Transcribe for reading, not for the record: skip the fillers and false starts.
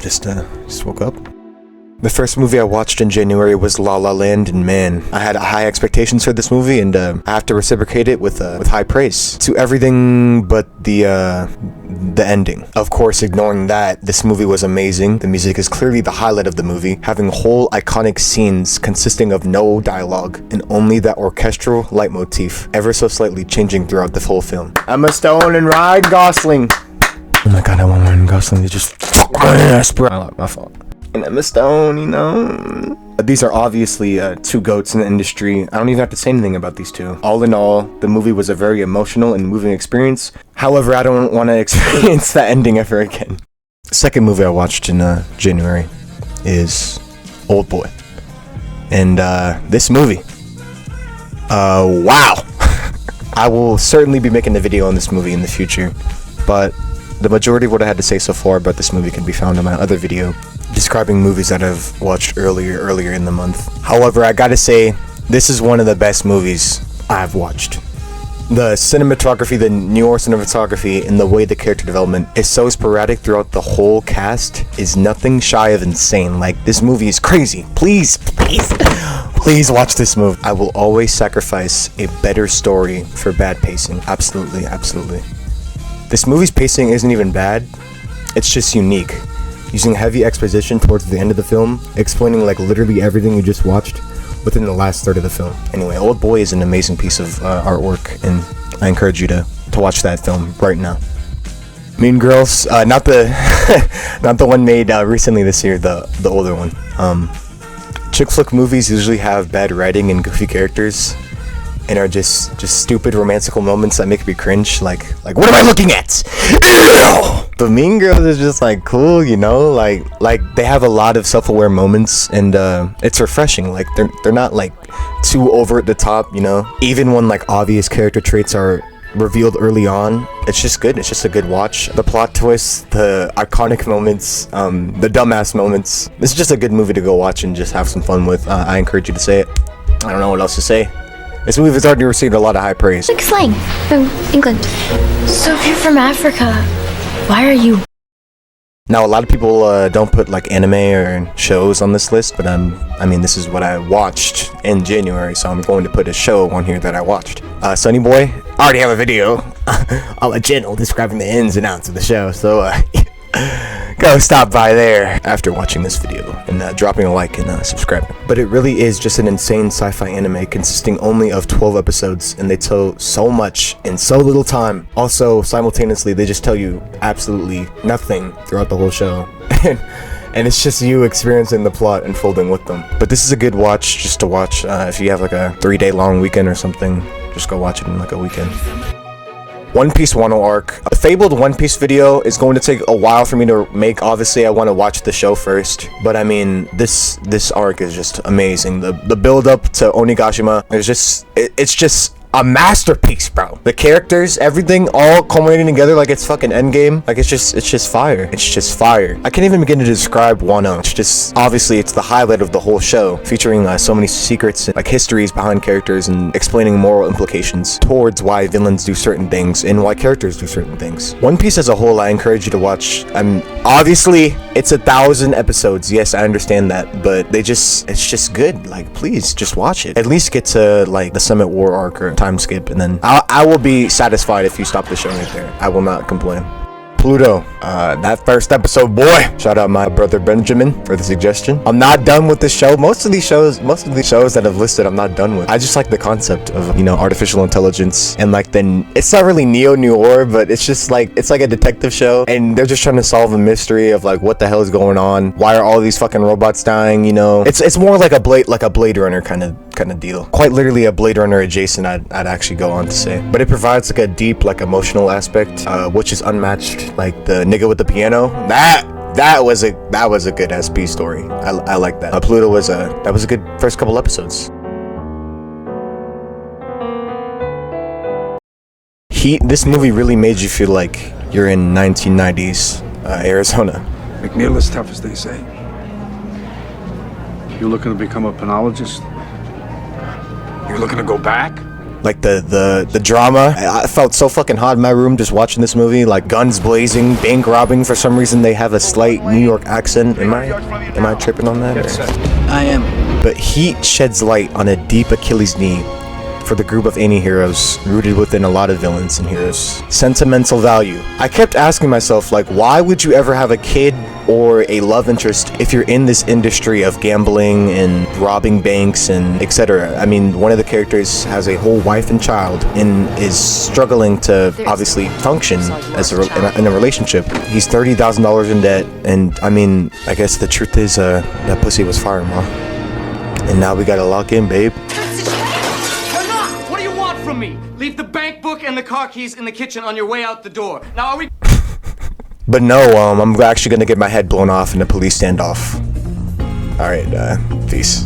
Just woke up. The first movie I watched in January was La La Land, and man, I had high expectations for this movie, and I have to reciprocate it with high praise. To everything but the ending. Of course, ignoring that, this movie was amazing. The music is clearly the highlight of the movie, having whole iconic scenes consisting of no dialogue, and only that orchestral leitmotif, ever so slightly changing throughout the whole film. Emma Stone and Ryan Gosling. Oh my god, I want Ryan Gosling to just fuck my ass, bro. I like my fault. And Emma Stone, you know. These are obviously two goats in the industry. I don't even have to say anything about these two. All in all, the movie was a very emotional and moving experience. However, I don't want to experience that ending ever again. The second movie I watched in January is Old Boy. And this movie, wow. I will certainly be making a video on this movie in the future, but the majority of what I had to say so far about this movie can be found in my other video describing movies that I've watched earlier in the month. However, I gotta say, this is one of the best movies I've watched. The cinematography, the newer cinematography, and the way the character development is so sporadic throughout the whole cast is nothing shy of insane. Like, this movie is crazy. Please watch this movie. I will always sacrifice a better story for bad pacing. Absolutely. This movie's pacing isn't even bad, it's just unique. Using heavy exposition towards the end of the film, explaining like literally everything you just watched within the last third of the film. Anyway, Old Boy is an amazing piece of artwork, and I encourage you to watch that film right now. Mean Girls, not the one made recently this year, the older one. Chick flick movies usually have bad writing and goofy characters, and are just stupid romantical moments that make me cringe. Like what am I looking at? But Mean Girls is just like cool, you know, like they have a lot of self-aware moments, and it's refreshing. Like they're not like too over at the top, you know. Even when like obvious character traits are revealed early on, it's just good. It's just a good watch. The plot twists, the iconic moments, the dumbass moments. This is just a good movie to go watch and just have some fun with. I encourage you to say it. I don't know what else to say. This movie has already received a lot of high praise. Like slang from England. So if you're from Africa, why are you? Now, a lot of people don't put like anime or shows on this list, but I mean, this is what I watched in January, so I'm going to put a show on here that I watched. Sonny Boy, I already have a video on a channel describing the ins and outs of the show, so go stop by there after watching this video and dropping a like and subscribing. But it really is just an insane sci-fi anime consisting only of 12 episodes, and they tell so much in so little time. Also, simultaneously, they just tell you absolutely nothing throughout the whole show. And it's just you experiencing the plot unfolding with them. But this is a good watch just to watch if you have like a 3-day long weekend or something. Just go watch it in like a weekend. One Piece Wano arc. A fabled One Piece video is going to take a while for me to make. Obviously, I want to watch the show first, but I mean, this arc is just amazing. The build up to Onigashima is just it's just a masterpiece, bro. The characters, everything, all culminating together like it's fucking Endgame. Like it's just fire. It's just fire. I can't even begin to describe Wano. It's just, obviously, it's the highlight of the whole show, featuring so many secrets and like histories behind characters and explaining moral implications towards why villains do certain things and why characters do certain things. One Piece as a whole, I encourage you to watch. Obviously, it's 1,000 episodes. Yes, I understand that, but it's just good. Like, please, just watch it. At least get to like the Summit War arc or time skip, and then I will be satisfied if you stop the show right there. I will not complain. Pluto, that first episode, boy. Shout out my brother Benjamin for the suggestion. I'm not done with this show. Most of these shows that I've listed, I'm not done with. I just like the concept of, you know, artificial intelligence, and like then it's not really neo-noir, but it's just like it's like a detective show, and they're just trying to solve a mystery of like what the hell is going on. Why are all these fucking robots dying? You know, it's more like a Blade Runner kind of deal. Quite literally a Blade Runner adjacent, I'd actually go on to say. But it provides like a deep like emotional aspect, which is unmatched. Like the nigga with the piano, that was a good SP story. I like that. Pluto was a good first couple episodes. Heat. This movie really made you feel like you're in 1990s Arizona. McNeil is tough, as they say. You looking to become a penologist? You looking to go back? Like the drama. I felt so fucking hot in my room just watching this movie. Like guns blazing, bank robbing. For some reason they have a slight New York accent. Am I tripping on that? I am. But Heat sheds light on a deep Achilles knee for the group of anti-heroes rooted within a lot of villains and heroes. Sentimental value. I kept asking myself, like, why would you ever have a kid or a love interest if you're in this industry of gambling and robbing banks and etc. I mean, one of the characters has a whole wife and child and is struggling to obviously function as in a relationship. He's $30,000 in debt, and I mean, I guess the truth is that pussy was fire, ma. And now we gotta lock in, babe. What do you want from me? Leave the bank book and the car keys in the kitchen on your way out the door. Now are we... But no, I'm actually gonna get my head blown off in a police standoff. Alright, peace.